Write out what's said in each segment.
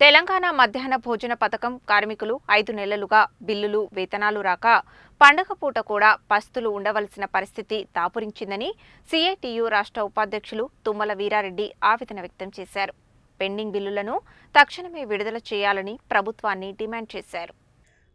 తెలంగాణ మధ్యాహ్న భోజన పథకం కార్మికులు 5 నెలలుగా బిల్లులు వేతనాలు రాక పండగ పూట కూడా పస్తులు ఉండవలసిన పరిస్థితి దాపురించిందని సిఐటియు రాష్ట్ర ఉపాధ్యక్షులు తుమ్మల వీరారెడ్డి ఆవేదన వ్యక్తం చేశారు. పెండింగ్ బిల్లులను తక్షణమే విడుదల చేయాలని ప్రభుత్వాన్ని డిమాండ్ చేశారు.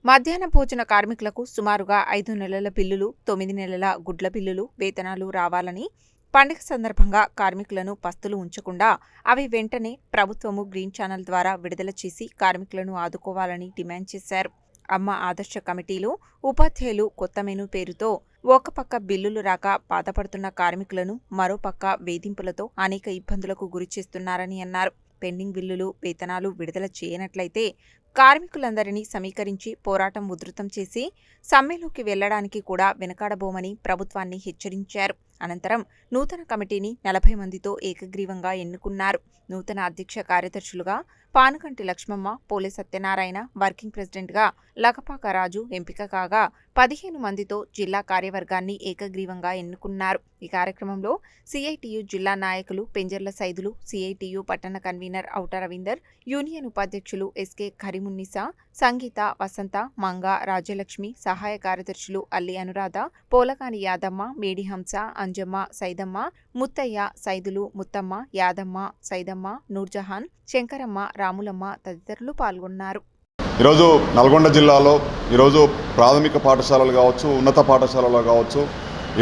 మధ్యాహ్న భోజన కార్మికులకు సుమారుగా 5 నెలల బిల్లులు, 9 నెలల గుడ్ల బిల్లులు, వేతనాలు రావాలని, పండుగ సందర్భంగా కార్మికులను పస్తులు ఉంచకుండా అవి వెంటనే ప్రభుత్వము గ్రీన్ ఛానల్ ద్వారా విడుదల చేసి కార్మికులను ఆదుకోవాలని డిమాండ్ చేశారు. అమ్మ ఆదర్శ కమిటీలు, ఉపాధ్యాయులు కొత్త మెనూ పేరుతో ఒక పక్క బిల్లులు రాక బాధపడుతున్న కార్మికులను మరోపక్క వేధింపులతో అనేక ఇబ్బందులకు గురిచేస్తున్నారని అన్నారు. పెండింగ్ బిల్లులు, వేతనాలు విడుదల చేయనట్లయితే కార్మికులందరినీ సమీకరించి పోరాటం ఉధృతం చేసి సమ్మెలోకి వెళ్లడానికి కూడా వెనకాడబోమని ప్రభుత్వాన్ని హెచ్చరించారు. అనంతరం నూతన కమిటీని 40 మందితో ఏకగ్రీవంగా ఎన్నుకున్నారు. నూతన అధ్యక్ష కార్యదర్శులుగా పానుకంటి లక్ష్మమ్మ, పోలే సత్యనారాయణ, వర్కింగ్ ప్రెసిడెంట్గా లకపాక రాజు ఎంపిక కాగా 15 మందితో జిల్లా కార్యవర్గాన్ని ఏకగ్రీవంగా ఎన్నుకున్నారు. ఈ కార్యక్రమంలో సిఐటియు జిల్లా నాయకులు పెంజర్ల సైదులు, సిఐటియు పట్టణ కన్వీనర్ ఔట రవీందర్, యూనియన్ ఉపాధ్యక్షులు ఎస్కే ఖరిమున్నిసా, సంగీత, వసంత, మంగ, రాజ్యలక్ష్మి, సహాయ కార్యదర్శులు అల్లి అనురాధ, పోలకాని యాదమ్మ, మేడి హంస, అంజమ్మ, సైదమ్మ, ముత్తయ్య, సైదులు, ముత్తమ్మ, యాదమ్మ, సైదమ్మ, నూర్జహాన్, శంకరమ్మ, రాములమ్మ తదితరులు పాల్గొన్నారు. ఈరోజు నల్గొండ జిల్లాలో ఈరోజు ప్రాథమిక పాఠశాలలు కావచ్చు, ఉన్నత పాఠశాలలో కావచ్చు,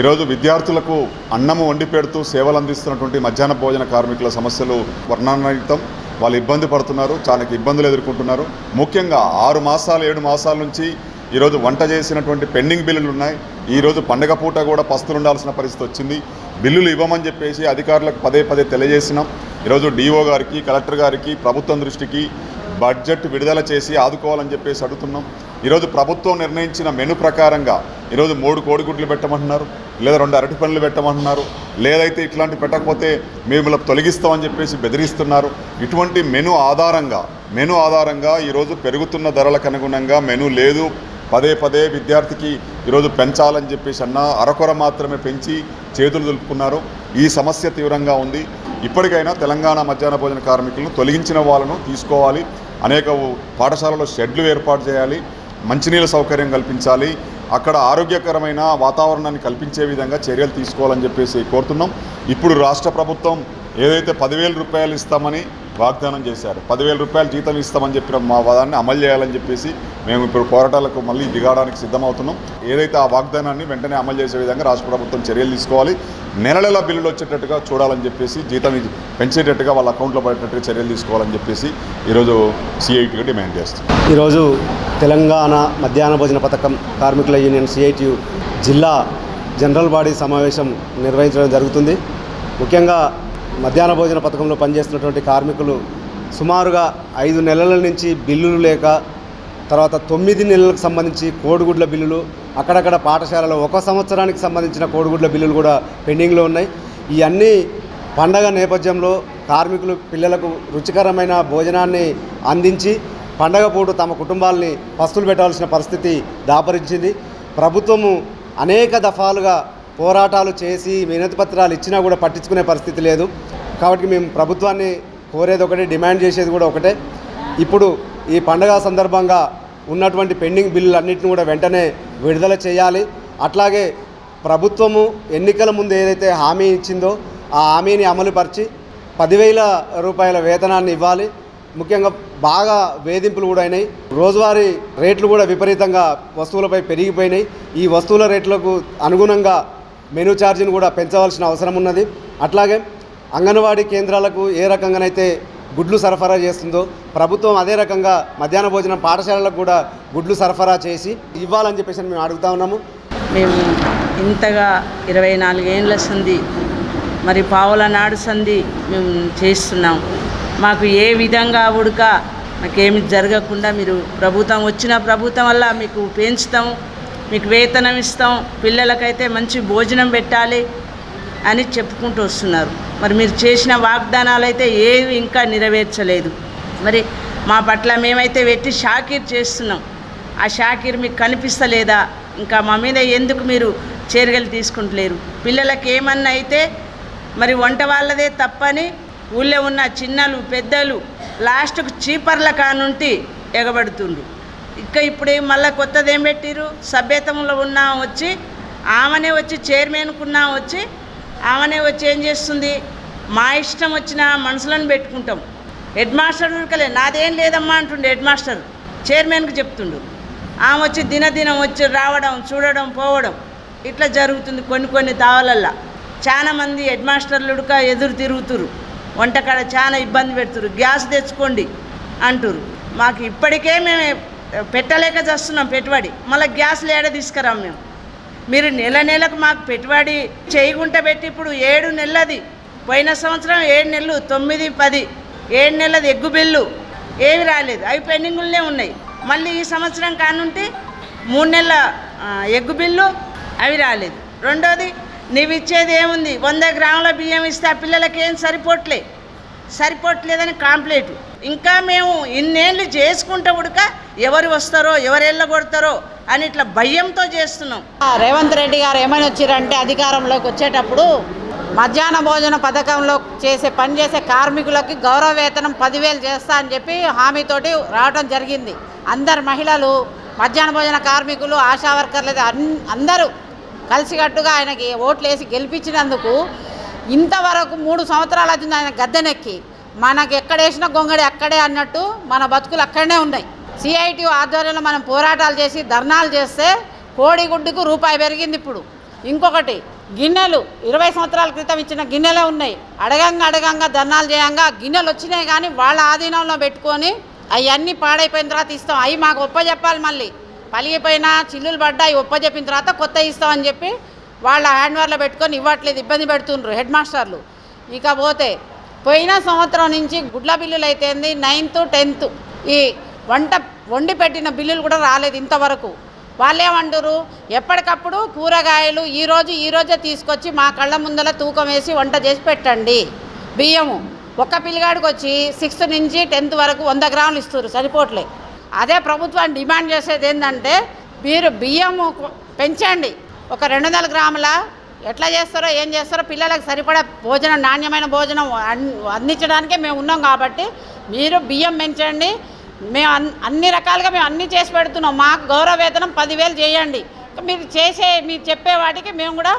ఈరోజు విద్యార్థులకు అన్నము వండి పెడుతూ సేవలు అందిస్తున్నటువంటి మధ్యాహ్న భోజన కార్మికుల సమస్యలు వర్ణనాతీతం. వాళ్ళు ఇబ్బంది పడుతున్నారు, చాలా ఇబ్బందులు ఎదుర్కొంటున్నారు. ముఖ్యంగా 6 మాసాలు 7 మాసాల నుంచి ఈరోజు వంట చేసినటువంటి పెండింగ్ బిల్లులు ఉన్నాయి. ఈరోజు పండగ పూట కూడా పస్తులు ఉండాల్సిన పరిస్థితి వచ్చింది. బిల్లులు ఇవ్వమని చెప్పేసి అధికారులకు పదే తెలియజేసినాం. ఈరోజు డిఓ గారికి, కలెక్టర్ గారికి, ప్రభుత్వం దృష్టికి బడ్జెట్ విడుదల చేసి ఆదుకోవాలని చెప్పేసి అడుగుతున్నాం. ఈరోజు ప్రభుత్వం నిర్ణయించిన మెను ప్రకారంగా ఈరోజు 3 కోడిగుడ్లు పెట్టమంటున్నారు, లేదా 2 అరటి పండ్లు పెట్టమంటున్నారు, లేదైతే ఇట్లాంటి పెట్టకపోతే మేము తొలగిస్తామని చెప్పేసి బెదిరిస్తున్నారు. ఇటువంటి మెను ఆధారంగా ఈరోజు పెరుగుతున్న ధరలకు అనుగుణంగా మెను లేదు. పదే విద్యార్థికి ఈరోజు పెంచాలని చెప్పేసి అరకొర మాత్రమే పెంచి చేతులు దులుపుకున్నారు. ఈ సమస్య తీవ్రంగా ఉంది. ఇప్పటికైనా తెలంగాణ మధ్యాహ్న భోజన కార్మికులను తొలగించిన వాళ్ళను తీసుకోవాలి. అనేక పాఠశాలలో షెడ్లు ఏర్పాటు చేయాలి, మంచినీళ్ళ సౌకర్యం కల్పించాలి, అక్కడ ఆరోగ్యకరమైన వాతావరణాన్ని కల్పించే విధంగా చర్యలు తీసుకోవాలని చెప్పేసి కోరుతున్నాం. ఇప్పుడు రాష్ట్ర ప్రభుత్వం ఏదైతే 10,000 రూపాయలు ఇస్తామని వాగ్దానం చేశారు, 10,000 రూపాయలు జీతం ఇస్తామని చెప్పిన మా వాదాన్ని అమలు చేయాలని చెప్పేసి మేము ఇప్పుడు పోరాటాలకు మళ్ళీ దిగడానికి సిద్ధమవుతున్నాం. ఏదైతే ఆ వాగ్దానాన్ని వెంటనే అమలు చేసే విధంగా రాష్ట్ర ప్రభుత్వం చర్యలు తీసుకోవాలి. నెల బిల్లులు వచ్చేటట్టుగా చూడాలని చెప్పేసి, జీతం పెంచేటట్టుగా వాళ్ళ అకౌంట్లో పడేటట్టుగా చర్యలు తీసుకోవాలని చెప్పేసి ఈరోజు సిఐటిగా డిమాండ్ చేస్తాం. ఈరోజు తెలంగాణ మధ్యాహ్న భోజన పథకం కార్మికుల యూనియన్ సిఐటియు జిల్లా జనరల్ బాడీ సమావేశం నిర్వహించడం జరుగుతుంది. ముఖ్యంగా మధ్యాహ్న భోజన పథకంలో పనిచేస్తున్నటువంటి కార్మికులు సుమారుగా 5 నెలల నుంచి బిల్లులు లేక, తర్వాత 9 నెలలకు సంబంధించి కోడిగుడ్ల బిల్లులు, అక్కడక్కడ పాఠశాలలో 1 సంవత్సరానికి సంబంధించిన కోడిగుడ్ల బిల్లులు కూడా పెండింగ్లో ఉన్నాయి. ఇవన్నీ పండగ నేపథ్యంలో కార్మికులు పిల్లలకు రుచికరమైన భోజనాన్ని అందించి పండగ పూట తమ కుటుంబాలని పస్తులు పెట్టాల్సిన పరిస్థితి దాపరించింది. ప్రభుత్వము అనేక దఫాలుగా పోరాటాలు చేసి వినతి పత్రాలు ఇచ్చినా కూడా పట్టించుకునే పరిస్థితి లేదు. కాబట్టి మేము ప్రభుత్వాన్ని కోరేది ఒకటే, డిమాండ్ చేసేది కూడా ఒకటే. ఇప్పుడు ఈ పండగ సందర్భంగా ఉన్నటువంటి పెండింగ్ బిల్లులు అన్నింటిని కూడా వెంటనే విడుదల చేయాలి. అట్లాగే ప్రభుత్వము ఎన్నికల ముందు ఏదైతే హామీ ఇచ్చిందో ఆ హామీని అమలుపరిచి 10,000 రూపాయల వేతనాన్ని ఇవ్వాలి. ముఖ్యంగా బాగా వేధింపులు కూడా అయినాయి. రోజువారీ రేట్లు కూడా విపరీతంగా వస్తువులపై పెరిగిపోయినాయి. ఈ వస్తువుల రేట్లకు అనుగుణంగా మెనూ ఛార్జీని కూడా పెంచవలసిన అవసరం ఉన్నది. అట్లాగే అంగన్వాడీ కేంద్రాలకు ఏ రకంగానైతే గుడ్లు సరఫరా చేస్తుందో ప్రభుత్వం అదే రకంగా మధ్యాహ్న భోజనం పాఠశాలలకు కూడా గుడ్లు సరఫరా చేసి ఇవ్వాలని చెప్పేసి మేము అడుగుతా ఉన్నాము. మేము ఇంతగా 24 ఏళ్ళ సంధి, మరి పావుల నాడు సంధి మేము చేస్తున్నాం. మాకు ఏ విధంగా మాకేమి జరగకుండా మీరు ప్రభుత్వం వల్ల మీకు పెంచుతాం, మీకు వేతనం ఇస్తాం, పిల్లలకైతే మంచి భోజనం పెట్టాలి అని చెప్పుకుంటూ వస్తున్నారు. మరి మీరు చేసిన వాగ్దానాలు అయితే ఏవి ఇంకా నెరవేర్చలేదు. మరి మా పట్ల మేమైతే వెట్టి షాకీర్ చేస్తున్నాం. ఆ షాకీర్ మీకు కనిపిస్తలేదా? ఇంకా మా మీద ఎందుకు మీరు చర్యలు తీసుకుంటలేరు? పిల్లలకి ఏమన్నా అయితే మరి వంట వాళ్ళదే తప్పని ఊళ్ళో ఉన్న చిన్నలు పెద్దలు లాస్ట్కు చీపర్ల కానుంటి ఎగబడుతుండ్రు. ఇప్పుడు మళ్ళీ కొత్తది ఏం పెట్టిరు, సభ్యతంలో ఉన్న వచ్చి ఆమెనే వచ్చి చైర్మన్కున్నా వచ్చి ఆమెనే వచ్చి ఏం చేస్తుంది, మా ఇష్టం వచ్చిన మనుషులను పెట్టుకుంటాం. హెడ్ మాస్టర్ ఉరకలే, నాదేం లేదమ్మా అంటుండే హెడ్ మాస్టర్, చైర్మన్కి చెప్తుండు. ఆమె వచ్చి దినదినం వచ్చి రావడం, చూడడం, పోవడం ఇట్లా జరుగుతుంది. కొన్ని దావలల్లో చాలా మంది హెడ్ మాస్టర్లు ఉడక ఎదురు తిరుగుతురు, వంటకాడ చాలా ఇబ్బంది పెడుతురు. గ్యాస్ తెచ్చుకోండి అంటురు. మాకు ఇప్పటికే మేము పెట్టలేక చేస్తున్నాం పెట్టుబడి, మళ్ళీ గ్యాస్లు ఏడ తీసుకురాం మేము. మీరు నెలకు మాకు పెట్టుబడి చేయకుంట పెట్టి ఇప్పుడు 7 నెలలది, పోయిన సంవత్సరం 7 నెలలు 9, 10 7 నెలలది ఎగ్గు బిల్లు ఏవి రాలేదు, అవి పెండింగులనే ఉన్నాయి. మళ్ళీ ఈ సంవత్సరం కానుంటే 3 నెలల ఎగ్గు బిల్లు అవి రాలేదు. రెండోది, నీవు ఇచ్చేది ఏముంది, 100 గ్రాముల బియ్యం ఇస్తే ఆ పిల్లలకి ఏం సరిపోవట్లేదని కాంప్లైంట్. ఇంకా మేము ఇన్నేళ్ళు చేసుకుంటూ ఉడక ఎవరు వస్తారో ఎవరు ఎల్లగొడతారో అని ఇట్లా భయంతో చేస్తున్నాం. రేవంత్ రెడ్డి గారు ఏమైనా వచ్చారంటే అధికారంలోకి వచ్చేటప్పుడు మధ్యాహ్న భోజన పథకంలో పనిచేసే కార్మికులకి గౌరవ వేతనం 10,000 చేస్తా అని చెప్పి హామీతోటి రావడం జరిగింది. అందరు మహిళలు, మధ్యాహ్న భోజన కార్మికులు, ఆశా వర్కర్లు అందరూ కలిసికట్టుగా ఆయనకి ఓట్లు వేసి గెలిపించినందుకు ఇంతవరకు 3 సంవత్సరాలు అవుతుంది ఆయన గద్దెనెక్కి. మనకి ఎక్కడేసిన గొంగడి అక్కడే అన్నట్టు మన బతుకులు అక్కడనే ఉన్నాయి. సిఐటియు ఆధ్వర్యంలో మనం పోరాటాలు చేసి ధర్నాలు చేస్తే కోడిగుడ్డుకు రూపాయి పెరిగింది. ఇప్పుడు ఇంకొకటి, గిన్నెలు 20 సంవత్సరాల క్రితం ఇచ్చిన గిన్నెలే ఉన్నాయి. అడగంగా ధర్నాలు చేయంగా గిన్నెలు వచ్చినాయి, కానీ వాళ్ళ ఆధీనంలో పెట్టుకొని అవన్నీ పాడైపోయిన తర్వాత ఇస్తాం, అవి మాకు ఒప్పజెప్పాలి. మళ్ళీ పలిగిపోయినా చిల్లులు పడ్డాయి, ఒప్పజెప్పిన తర్వాత కొత్త ఇస్తామని చెప్పి వాళ్ళ హ్యాండ్వర్లో పెట్టుకొని ఇవ్వట్లేదు, ఇబ్బంది పెడుతుండ్రు హెడ్ మాస్టర్లు. ఇకపోతే పోయిన సంవత్సరం నుంచి గుడ్ల బిల్లులు అయితేంది, 9th, 10th ఈ వండి పెట్టిన బిల్లులు కూడా రాలేదు ఇంతవరకు. వాళ్ళేమంటారు, ఎప్పటికప్పుడు కూరగాయలు ఈరోజే తీసుకొచ్చి మా కళ్ళ ముందర తూకం వేసి వంట చేసి పెట్టండి. బియ్యము ఒక్క పిల్లగాడికి వచ్చి 6th నుంచి 10th వరకు 100 గ్రాములు ఇస్తారు, సరిపోట్లే. అదే ప్రభుత్వాన్ని డిమాండ్ చేసేది ఏంటంటే, మీరు బియ్యము పెంచండి, ఒక 200 గ్రాముల ఎట్లా చేస్తారో ఏం చేస్తారో పిల్లలకు సరిపడా భోజనం, నాణ్యమైన భోజనం అందించడానికే మేము ఉన్నాం. కాబట్టి మీరు బియ్యం పెంచండి, మేము అన్ని రకాలుగా మేము అన్నీ చేసి పెడుతున్నాం, మాకు గౌరవ వేతనం 10,000 చేయండి. మీరు చెప్పే వాటికి మేము కూడా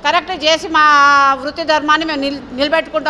కరెక్ట్ చేసి మా వృత్తి ధర్మాన్ని మేము నిలబెట్టుకుంటాం.